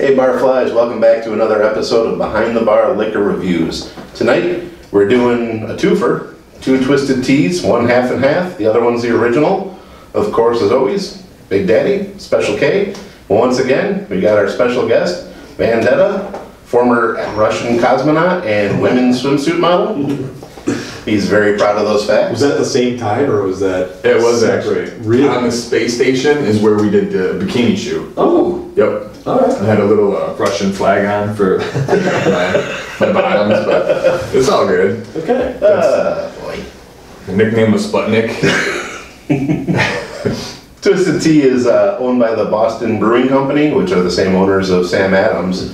Hey Barflies, welcome back to another episode of Behind the Bar Liquor Reviews. Tonight we're doing a twofer, 2 twisted teas, one half and half, the other one's the original. Of course, as always, Big Daddy, Special K. Well, once again, we got our special guest, Vandetta, former Russian cosmonaut and women's swimsuit model. He's very proud of those facts. Was that at the same time, or was that? It was actually. Really? On the space station is where we did the bikini shoot. Oh. Yep. All right. I had a little Russian flag on for my bottoms, but it's all good. Okay. Boy. The nickname was Sputnik. Twisted Tea is owned by the Boston Brewing Company, which are the same owners of Sam Adams.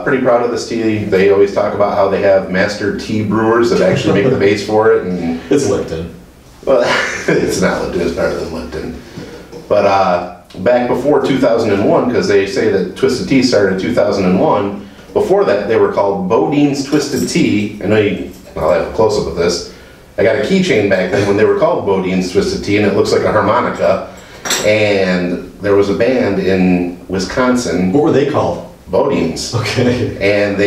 Pretty proud of this tea. They always talk about how they have master tea brewers that actually make the base for it. And It's Lipton. well, it's not Lipton, it's better than Lipton. But back before 2001, because they say that Twisted Tea started in 2001, before that they were called Bodine's Twisted Tea. I know I'll have a close-up of this. I got a keychain back then when they were called Bodine's Twisted Tea, and it looks like a harmonica. And there was a band in Wisconsin. What were they called? Bodine's. Okay. And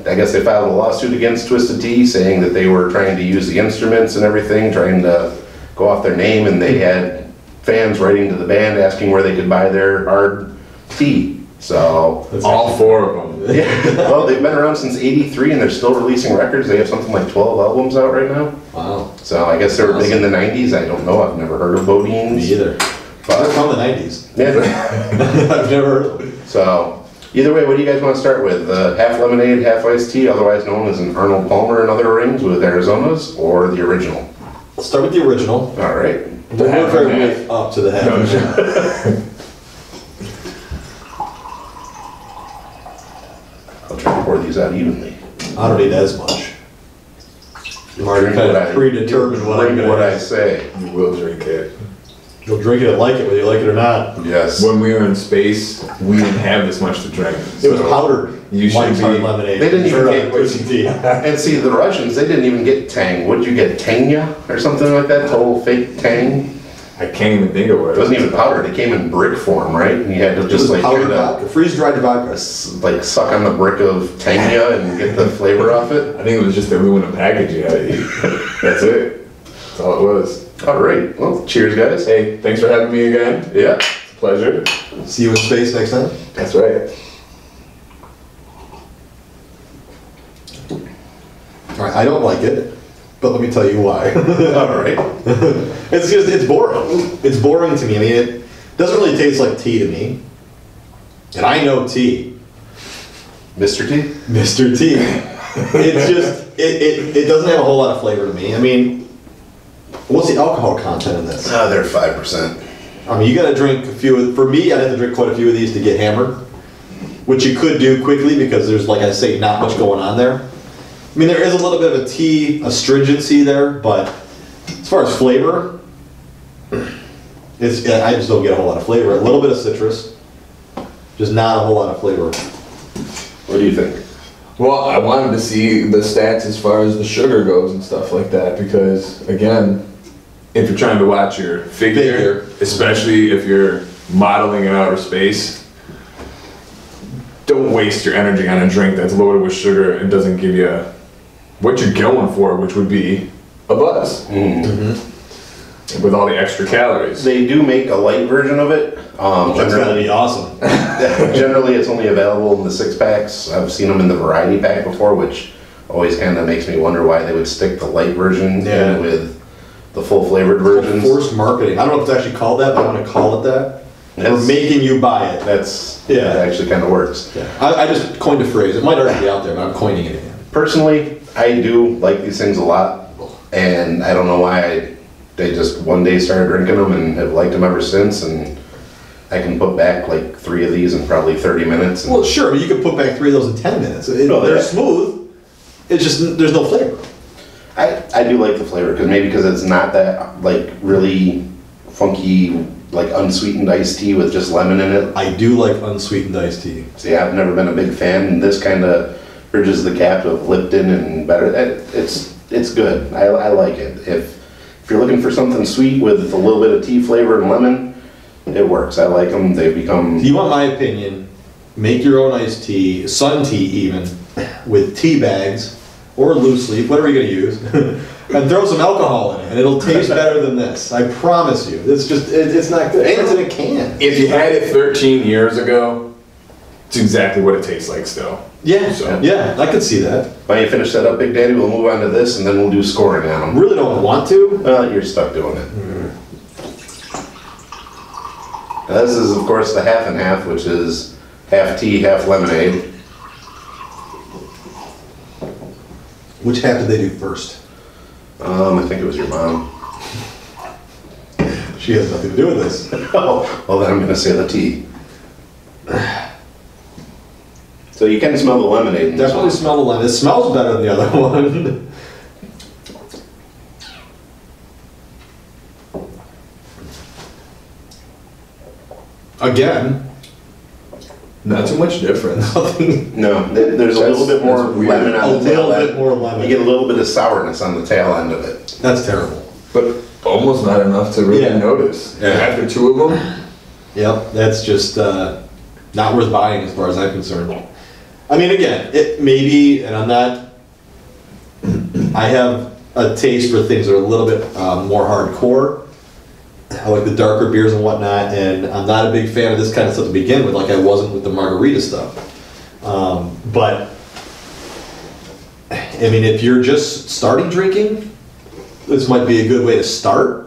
I guess they filed a lawsuit against Twisted Tea saying that they were trying to use the instruments and everything, trying to go off their name, and they had fans writing to the band asking where they could buy their hard tea. So All 4 of them. yeah, well, they've been around since '83 and they're still releasing records. They have something like 12 albums out right now. Wow. So I guess they were big in the '90s. I don't know. I've never heard of Bodine's. Me either. But They're from the 90s. yeah. I've never heard of them. So either way, what do you guys want to start with? Half lemonade, half iced tea, otherwise known as an Arnold Palmer and other rings with Arizona's, or the original? Let's start with the original. All right. We'll half work our and way up to the half. No, and half. I'll try to pour these out evenly. I don't need as much. You've already Drink kind what of I- predetermined what I'm Drink going what to I say. You will drink it. You'll drink it and like it, whether you like it or not. Yes. When we were in space, we didn't have this much to drink. It was powdered. You should White hard be- lemonade. They didn't even Turned get- out twisted tea. And see, the Russians, they didn't even get tang. What'd you get, tanya or something like that? Total fake tang? I can't even think of what It wasn't even powdered. It came in brick form, right? And you had to Just just like powdered kind of vodka, freeze-dried vodka. like suck on the brick of tanya and get the flavor off it. I think it was just the aluminum package you had to eat. That's it. That's all it was. All right. Well, cheers, guys. Hey, thanks for having me again. Yeah. It's a pleasure. See you in space next time. That's right. All right, I don't like it, but let me tell you why. All right. It's just, it's boring. It's boring to me. I mean, it doesn't really taste like tea to me. And I know tea. Mr. T? Mr. T. It's just, it doesn't have a whole lot of flavor to me. I mean, what's the alcohol content in this? They're 5%. I mean, you gotta drink a few, for me, I'd have to drink quite a few of these to get hammered. Which you could do quickly because there's, like I say, not much going on there. I mean, there is a little bit of a tea astringency there, but as far as flavor, I just don't get a whole lot of flavor. A little bit of citrus, just not a whole lot of flavor. What do you think? Well, I wanted to see the stats as far as the sugar goes and stuff like that because, again, if you're trying to watch your figure, especially if you're modeling in outer space, don't waste your energy on a drink that's loaded with sugar and doesn't give you what you're going for, which would be a buzz. With all the extra calories. They do make a light version of it. That's gotta be awesome. Generally, it's only available in the 6-packs. I've seen them in the variety pack before, which always kind of makes me wonder why they would stick the light version in with the full flavored versions. Forced marketing. I don't know if it's actually called that, but I want to call it that. We're making you buy it. That actually kind of works. Yeah. I just coined a phrase. It might already be out there, but I'm coining it again. Personally, I do like these things a lot, and I don't know why they just one day started drinking them and have liked them ever since, and I can put back like 3 of these in probably 30 minutes. And Well, sure, but you could put back 3 of those in 10 minutes. They're smooth. It's just, there's no flavor. I do like the flavor because it's not that like really funky, like unsweetened iced tea with just lemon in it. I do like unsweetened iced tea. See, I've never been a big fan. This kind of bridges the gap of Lipton and better. It's good. I like it. If you're looking for something sweet with a little bit of tea flavor and lemon, it works. I like them. They've become. If you want my opinion, make your own iced tea, sun tea even, with tea bags or loose leaf, whatever you're gonna use, and throw some alcohol in it, and it'll taste better than this. I promise you. It's just, it's not good. And it's in a can. If you had it 13 years ago, it's exactly what it tastes like still. Yeah, So- yeah, I could see that. Why don't you finish that up, Big Daddy? We'll move on to this, and then we'll do scoring on them. Really don't want to. You're stuck doing it. Now, this is, of course, the half and half, which is half tea, half lemonade. Which half did they do first? I think it was your mom. She has nothing to do with this. Oh, well, then I'm going to say the tea. So you can smell the lemonade. in this Definitely one. smell the lemon. It smells better than the other one. Again, Not too much difference. No, there's a little bit more that's weird. lemon a on the tail little end. bit more lemon. You get a little bit of sourness on the tail end of it. That's terrible. But almost not enough to really Yeah. notice. Yeah. After two of them, Yep, that's just not worth buying as far as I'm concerned. I mean, again, it maybe, and I'm not. I have a taste for things that are a little bit more hardcore. I like the darker beers and whatnot, and I'm not a big fan of this kind of stuff to begin with, like I wasn't with the margarita stuff. But I mean, if you're just starting drinking, this might be a good way to start.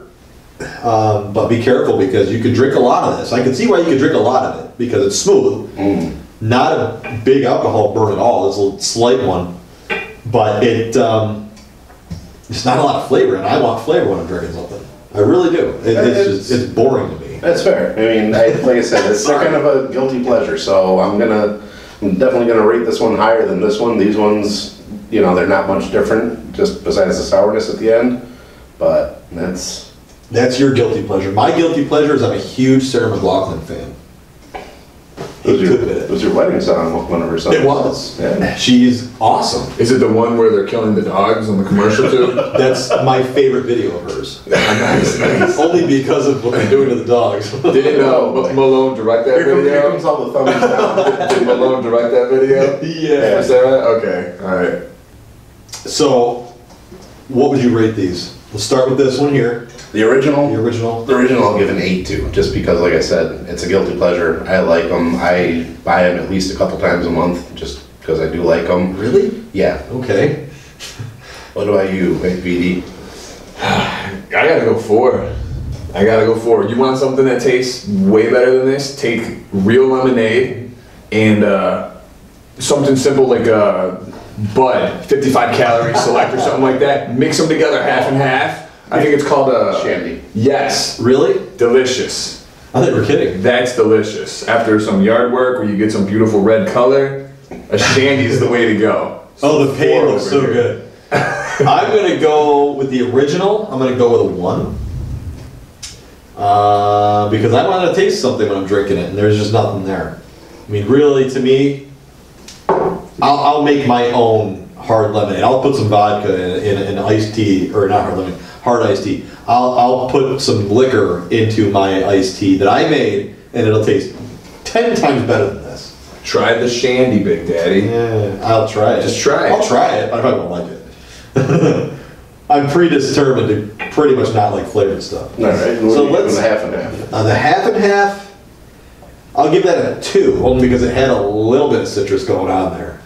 But be careful because you could drink a lot of this. I can see why you could drink a lot of it because it's smooth. Not a big alcohol burn at all. It's a slight one, but it's not a lot of flavor, and I want flavor when I'm drinking something. I really do. It's boring to me. That's fair. I mean, like I said, it's kind of a guilty pleasure. So I'm definitely gonna rate this one higher than this one. These ones, you know, they're not much different, just besides the sourness at the end. But That's your guilty pleasure. My guilty pleasure is I'm a huge Sarah McLachlan fan. it was your wedding song, one of her songs. It was. Yeah. She's awesome. is it the one where they're killing the dogs on the commercial too? That's my favorite video of hers. Nice, nice. Only because of what they're doing to the dogs. Did Malone direct that Here video? comes all the thumbs down. Did Malone direct that video? Yeah. For Sarah? Okay, alright. So, what would you rate these? We'll start with this one here. The original? The original. The original I'll give an 8 to, just because, like I said, it's a guilty pleasure. I like them. I buy them at least a couple times a month, just because I do like them. Really? Yeah. Okay. What about you, VD? I gotta go 4. I gotta go 4. You want something that tastes way better than this? Take real lemonade and something simple like a Bud, 55 calorie select or something like that. Mix them together half and half. I think it's called a Shandy. Yes, Really? delicious. I think we're kidding. That's delicious. After some yard work where you get some beautiful red color, a shandy is the way to go. Oh, the paint 4 looks over so here. good. I'm gonna go with the original. I'm gonna go with a 1. Because I want to taste something when I'm drinking it, and there's just nothing there. I mean, really, to me, I'll make my own hard lemonade. I'll put some vodka in iced tea, or not hard lemonade, hard iced tea. I'll put some liquor into my iced tea that I made, and it'll taste 10 times better than this. Try the shandy, Big Daddy. Yeah, I'll try it. Just try it. I'll try it, but I probably won't like it. I'm predetermined to pretty much not like flavored stuff. All right. So let's the half and half. the half and half. I'll give that a 2, only because it had a little bit of citrus going on there.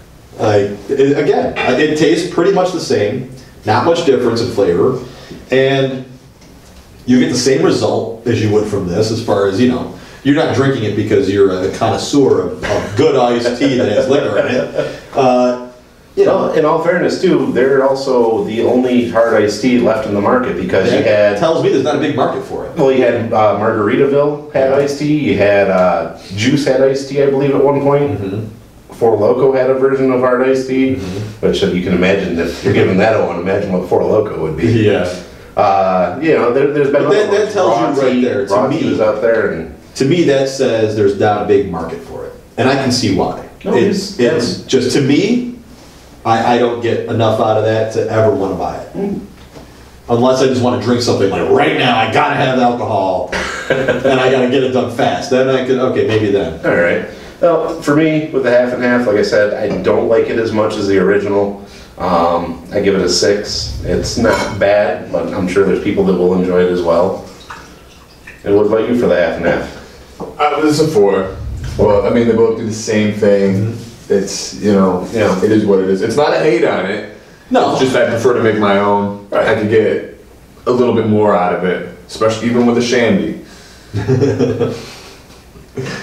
It tastes pretty much the same, not much difference in flavor, and you get the same result as you would from this. As far as you're not drinking it because you're a connoisseur of good iced tea that has liquor in it. Well, in all fairness, too, they're also the only hard iced tea left in the market because you That had. tells me there's not a big market for it. Well, you had Margaritaville had iced tea. You had Juice had iced tea, I believe, at one point. Four Loko had a version of hard iced tea, which you can imagine if you're giving that a 1. Imagine what Four Loko would be. Yeah. There's been. But that tells you right there, to Raw me. tea was out there, and To me, that says there's not a big market for it, and I can see why. No, It's just, to me, I don't get enough out of that to ever want to buy it. Unless I just want to drink something like right now, I gotta have alcohol, and I gotta get it done fast. Then I could, okay, maybe then. all right. Well, for me, with the half and half, like I said, I don't like it as much as the original. I give it a 6. It's not bad, but I'm sure there's people that will enjoy it as well. And what about you for the half and half? This is a 4. Well, I mean, they both do the same thing. It's, you know, it is what it is. It's not a hate on it. No. It's just I prefer to make my own. Right. I could get a little bit more out of it, especially even with the shandy.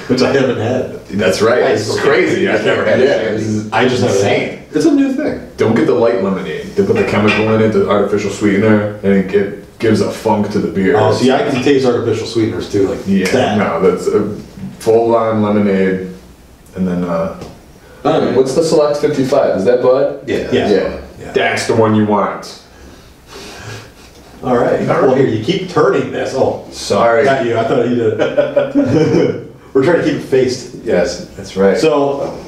Which I haven't had. That's right. It's crazy. I've never had it. I just haven't had insane. it. It's a new thing. Don't get the light lemonade. They put the chemical in it, the artificial sweetener, and it gives a funk to the beer. Oh, see, I can taste artificial sweeteners too, like that. No, that's a full-on lemonade, and then what's the Select 55? Is that Bud? Yeah. Yeah. that's the one you want. All right. Well, here, you keep turning this. Oh, Sorry. not you. I thought you did it. We're trying to keep it faced. Yes. That's right. So,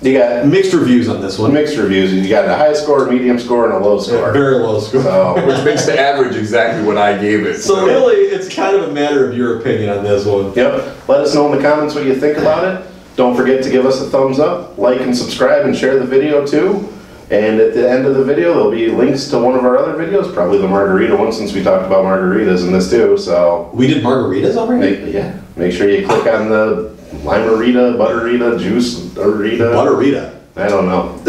You got mixed reviews on this one. mixed reviews. You got a high score, a medium score, and a low score. Very low score. So, Which makes the average exactly what I gave it. So really, it's kind of a matter of your opinion on this one. yep. Let us know in the comments what you think about it. Don't forget to give us a thumbs up, like and subscribe, and share the video too. And at the end of the video, there'll be links to one of our other videos, probably the margarita one, since we talked about margaritas in this too. So We did margaritas already? make sure you click on the limerita, butterita, juice, butterita. Butterita. I don't know.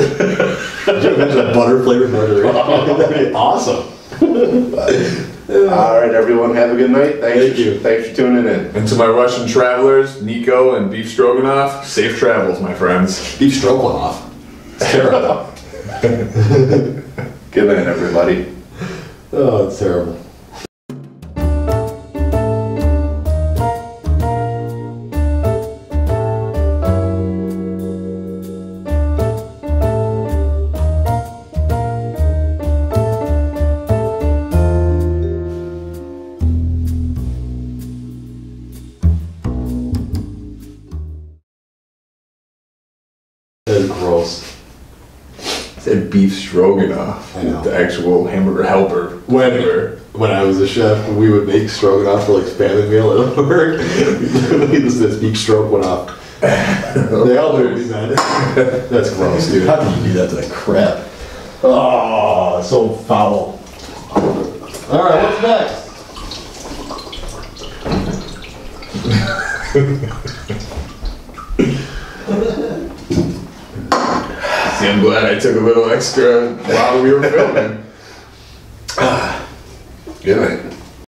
Could you imagine a butter flavored margarita? That'd be awesome. All right, everyone, have a good night. Thank you. Thanks for tuning in. And to my Russian travelers, Nico and Beef Stroganoff, safe travels, my friends. Beef stroganoff. It's terrible. Good night, everybody. Oh, it's terrible. That's gross. I said beef stroganoff. I know. The actual hamburger helper. Whatever. When I was a chef, we would make stroganoff for like family meal at work. This beef stroganoff. They all do it, man. That's gross, dude. How can you do that to that crap? Oh, so foul. All right, what's next? See, I'm glad I took a little extra while we were filming. Good night.